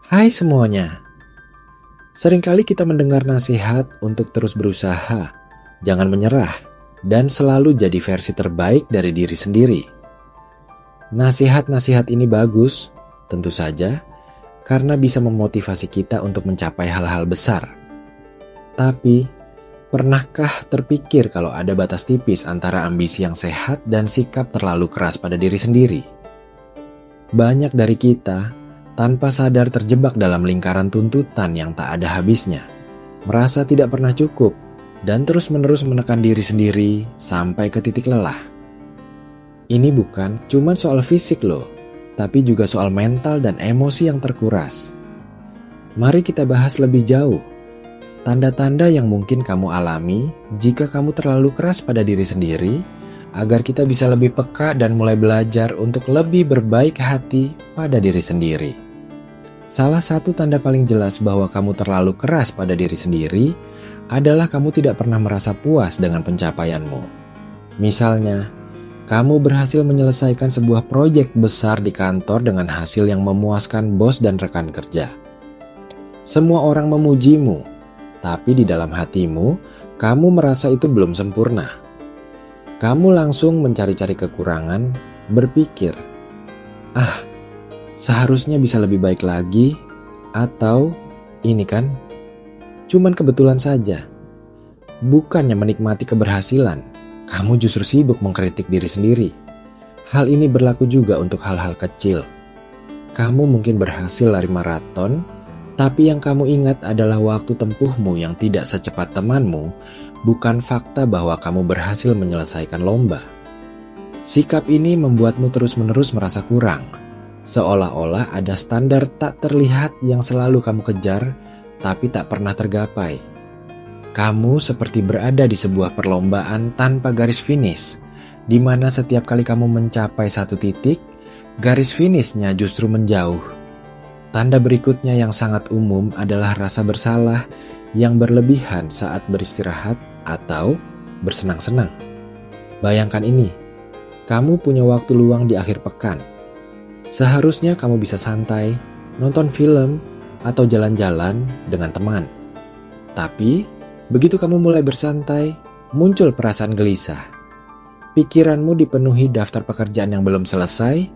Hai semuanya, seringkali kita mendengar nasihat untuk terus berusaha, jangan menyerah, dan selalu jadi versi terbaik dari diri sendiri. Nasihat-nasihat ini bagus, tentu saja, karena bisa memotivasi kita untuk mencapai hal-hal besar. Tapi, pernahkah terpikir kalau ada batas tipis antara ambisi yang sehat dan sikap terlalu keras pada diri sendiri? Banyak dari kita tanpa sadar terjebak dalam lingkaran tuntutan yang tak ada habisnya, merasa tidak pernah cukup, dan terus-menerus menekan diri sendiri sampai ke titik lelah. Ini bukan cuma soal fisik loh, tapi juga soal mental dan emosi yang terkuras. Mari kita bahas lebih jauh, tanda-tanda yang mungkin kamu alami jika kamu terlalu keras pada diri sendiri, agar kita bisa lebih peka dan mulai belajar untuk lebih berbaik hati pada diri sendiri. Salah satu tanda paling jelas bahwa kamu terlalu keras pada diri sendiri adalah kamu tidak pernah merasa puas dengan pencapaianmu. Misalnya, kamu berhasil menyelesaikan sebuah proyek besar di kantor dengan hasil yang memuaskan bos dan rekan kerja. Semua orang memujimu, tapi di dalam hatimu, kamu merasa itu belum sempurna. Kamu langsung mencari-cari kekurangan, berpikir, seharusnya bisa lebih baik lagi, atau ini kan cuman kebetulan saja. Bukannya menikmati keberhasilan, kamu justru sibuk mengkritik diri sendiri. Hal ini berlaku juga untuk hal-hal kecil. Kamu mungkin berhasil lari maraton, tapi yang kamu ingat adalah waktu tempuhmu yang tidak secepat temanmu, bukan fakta bahwa kamu berhasil menyelesaikan lomba. Sikap ini membuatmu terus-menerus merasa kurang, seolah-olah ada standar tak terlihat yang selalu kamu kejar, tapi tak pernah tergapai. Kamu seperti berada di sebuah perlombaan tanpa garis finish, di mana setiap kali kamu mencapai satu titik, garis finishnya justru menjauh. Tanda berikutnya yang sangat umum adalah rasa bersalah yang berlebihan saat beristirahat atau bersenang-senang. Bayangkan ini, kamu punya waktu luang di akhir pekan. Seharusnya kamu bisa santai, nonton film, atau jalan-jalan dengan teman. Tapi, begitu kamu mulai bersantai, muncul perasaan gelisah. Pikiranmu dipenuhi daftar pekerjaan yang belum selesai,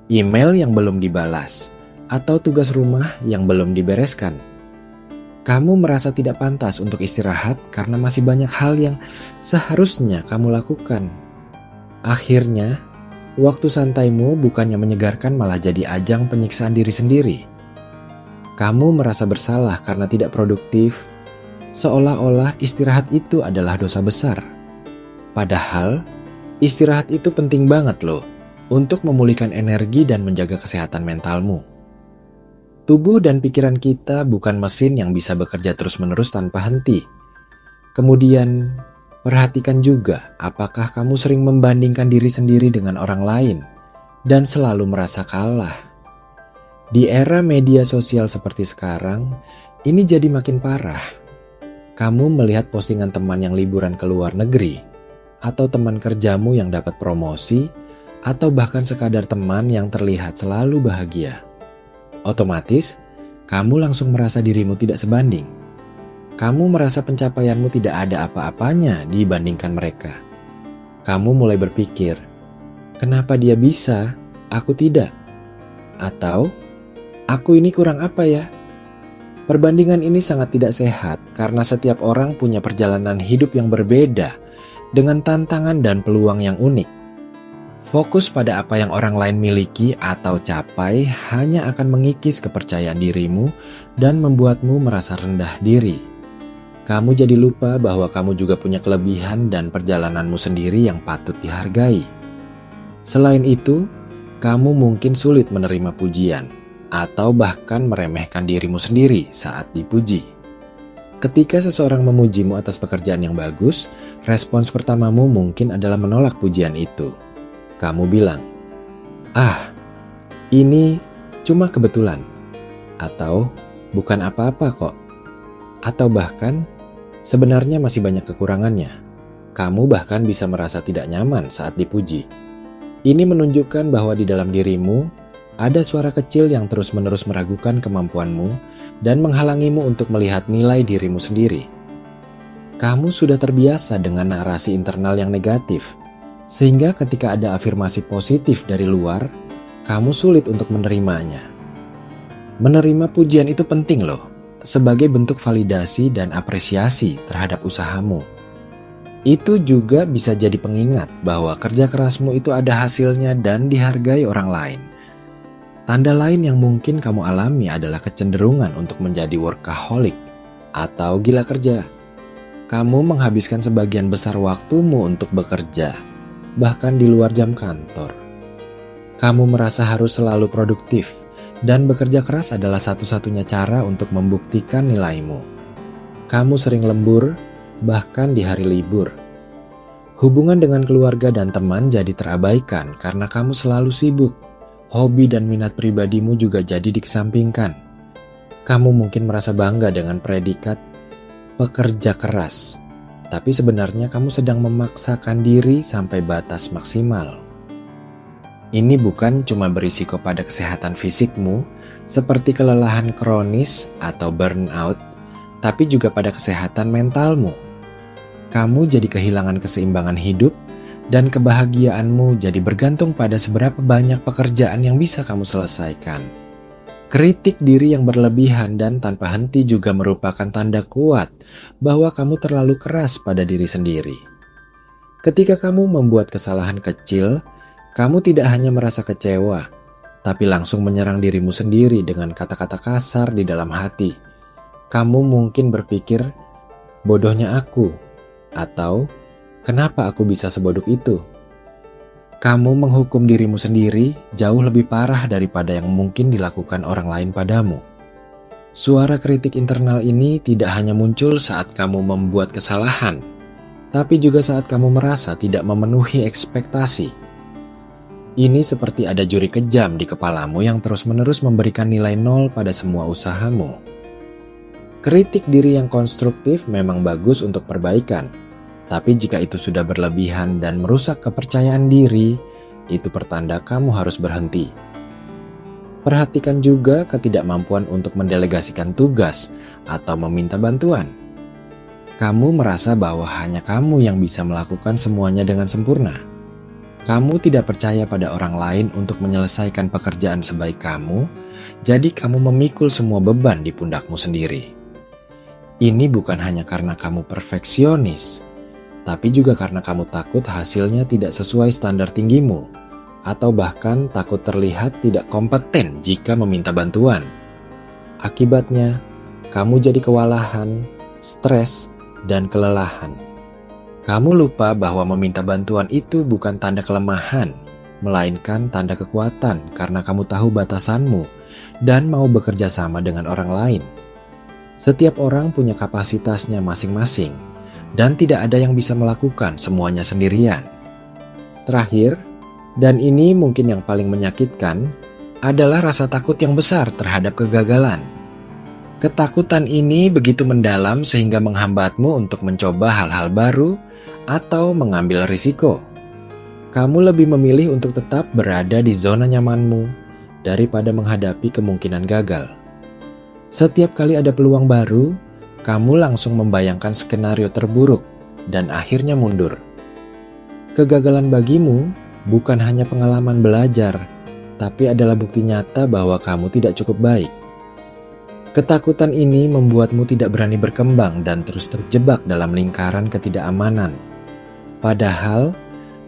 email yang belum dibalas, atau tugas rumah yang belum dibereskan. Kamu merasa tidak pantas untuk istirahat karena masih banyak hal yang seharusnya kamu lakukan. Akhirnya, waktu santaimu bukannya menyegarkan malah jadi ajang penyiksaan diri sendiri. Kamu merasa bersalah karena tidak produktif, seolah-olah istirahat itu adalah dosa besar. Padahal, istirahat itu penting banget loh untuk memulihkan energi dan menjaga kesehatan mentalmu. Tubuh dan pikiran kita bukan mesin yang bisa bekerja terus-menerus tanpa henti. Kemudian, perhatikan juga apakah kamu sering membandingkan diri sendiri dengan orang lain dan selalu merasa kalah. Di era media sosial seperti sekarang, ini jadi makin parah. Kamu melihat postingan teman yang liburan ke luar negeri, atau teman kerjamu yang dapat promosi, atau bahkan sekadar teman yang terlihat selalu bahagia. Otomatis, kamu langsung merasa dirimu tidak sebanding. Kamu merasa pencapaianmu tidak ada apa-apanya dibandingkan mereka. Kamu mulai berpikir, kenapa dia bisa, aku tidak? Atau, aku ini kurang apa ya? Perbandingan ini sangat tidak sehat karena setiap orang punya perjalanan hidup yang berbeda dengan tantangan dan peluang yang unik. Fokus pada apa yang orang lain miliki atau capai hanya akan mengikis kepercayaan dirimu dan membuatmu merasa rendah diri. Kamu jadi lupa bahwa kamu juga punya kelebihan dan perjalananmu sendiri yang patut dihargai. Selain itu, kamu mungkin sulit menerima pujian atau bahkan meremehkan dirimu sendiri saat dipuji. Ketika seseorang memujimu atas pekerjaan yang bagus, respons pertamamu mungkin adalah menolak pujian itu. Kamu bilang, ini cuma kebetulan, atau bukan apa-apa kok, atau bahkan sebenarnya masih banyak kekurangannya. Kamu bahkan bisa merasa tidak nyaman saat dipuji. Ini menunjukkan bahwa di dalam dirimu Ada suara kecil yang terus-menerus meragukan kemampuanmu dan menghalangimu untuk melihat nilai dirimu sendiri. Kamu sudah terbiasa dengan narasi internal yang negatif, sehingga ketika ada afirmasi positif dari luar, kamu sulit untuk menerimanya. Menerima pujian itu penting loh, sebagai bentuk validasi dan apresiasi terhadap usahamu. Itu juga bisa jadi pengingat bahwa kerja kerasmu itu ada hasilnya dan dihargai orang lain. Tanda lain yang mungkin kamu alami adalah kecenderungan untuk menjadi workaholic atau gila kerja. Kamu menghabiskan sebagian besar waktumu untuk bekerja, bahkan di luar jam kantor. Kamu merasa harus selalu produktif, dan bekerja keras adalah satu-satunya cara untuk membuktikan nilaimu. Kamu sering lembur, bahkan di hari libur. Hubungan dengan keluarga dan teman jadi terabaikan karena kamu selalu sibuk. Hobi dan minat pribadimu juga jadi dikesampingkan. Kamu mungkin merasa bangga dengan predikat pekerja keras, tapi sebenarnya kamu sedang memaksakan diri sampai batas maksimal. Ini bukan cuma berisiko pada kesehatan fisikmu, seperti kelelahan kronis atau burnout, tapi juga pada kesehatan mentalmu. Kamu jadi kehilangan keseimbangan hidup, dan kebahagiaanmu jadi bergantung pada seberapa banyak pekerjaan yang bisa kamu selesaikan. Kritik diri yang berlebihan dan tanpa henti juga merupakan tanda kuat bahwa kamu terlalu keras pada diri sendiri. Ketika kamu membuat kesalahan kecil, kamu tidak hanya merasa kecewa, tapi langsung menyerang dirimu sendiri dengan kata-kata kasar di dalam hati. Kamu mungkin berpikir, bodohnya aku, atau kenapa aku bisa sebodoh itu? Kamu menghukum dirimu sendiri jauh lebih parah daripada yang mungkin dilakukan orang lain padamu. Suara kritik internal ini tidak hanya muncul saat kamu membuat kesalahan, tapi juga saat kamu merasa tidak memenuhi ekspektasi. Ini seperti ada juri kejam di kepalamu yang terus-menerus memberikan nilai 0 pada semua usahamu. Kritik diri yang konstruktif memang bagus untuk perbaikan. Tapi jika itu sudah berlebihan dan merusak kepercayaan diri, itu pertanda kamu harus berhenti. Perhatikan juga ketidakmampuan untuk mendelegasikan tugas atau meminta bantuan. Kamu merasa bahwa hanya kamu yang bisa melakukan semuanya dengan sempurna. Kamu tidak percaya pada orang lain untuk menyelesaikan pekerjaan sebaik kamu, jadi kamu memikul semua beban di pundakmu sendiri. Ini bukan hanya karena kamu perfeksionis, tapi juga karena kamu takut hasilnya tidak sesuai standar tinggimu, atau bahkan takut terlihat tidak kompeten jika meminta bantuan. Akibatnya, kamu jadi kewalahan, stres, dan kelelahan. Kamu lupa bahwa meminta bantuan itu bukan tanda kelemahan, melainkan tanda kekuatan karena kamu tahu batasanmu dan mau bekerja sama dengan orang lain. Setiap orang punya kapasitasnya masing-masing, dan tidak ada yang bisa melakukan semuanya sendirian. Terakhir, dan ini mungkin yang paling menyakitkan, adalah rasa takut yang besar terhadap kegagalan. Ketakutan ini begitu mendalam sehingga menghambatmu untuk mencoba hal-hal baru atau mengambil risiko. Kamu lebih memilih untuk tetap berada di zona nyamanmu daripada menghadapi kemungkinan gagal. Setiap kali ada peluang baru, kamu langsung membayangkan skenario terburuk dan akhirnya mundur. Kegagalan bagimu bukan hanya pengalaman belajar, tapi adalah bukti nyata bahwa kamu tidak cukup baik. Ketakutan ini membuatmu tidak berani berkembang dan terus terjebak dalam lingkaran ketidakamanan. Padahal,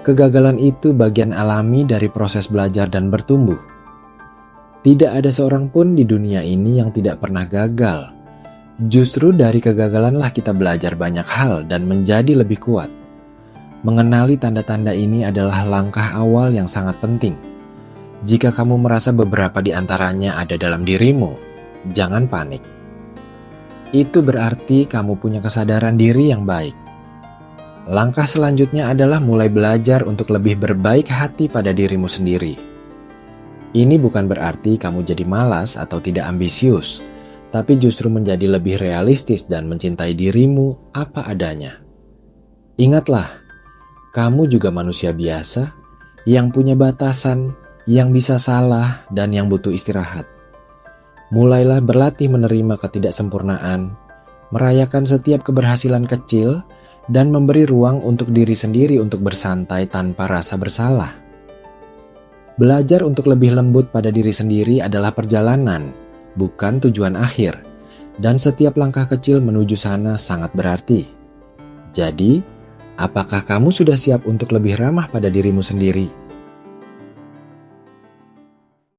kegagalan itu bagian alami dari proses belajar dan bertumbuh. Tidak ada seorang pun di dunia ini yang tidak pernah gagal. Justru dari kegagalanlah kita belajar banyak hal dan menjadi lebih kuat. Mengenali tanda-tanda ini adalah langkah awal yang sangat penting. Jika kamu merasa beberapa di antaranya ada dalam dirimu, jangan panik. Itu berarti kamu punya kesadaran diri yang baik. Langkah selanjutnya adalah mulai belajar untuk lebih berbaik hati pada dirimu sendiri. Ini bukan berarti kamu jadi malas atau tidak ambisius, tapi justru menjadi lebih realistis dan mencintai dirimu apa adanya. Ingatlah, kamu juga manusia biasa yang punya batasan yang bisa salah, dan yang butuh istirahat. Mulailah berlatih menerima ketidaksempurnaan, merayakan setiap keberhasilan kecil, dan memberi ruang untuk diri sendiri untuk bersantai tanpa rasa bersalah. Belajar untuk lebih lembut pada diri sendiri adalah perjalanan, bukan tujuan akhir, dan setiap langkah kecil menuju sana sangat berarti. Jadi, apakah kamu sudah siap untuk lebih ramah pada dirimu sendiri?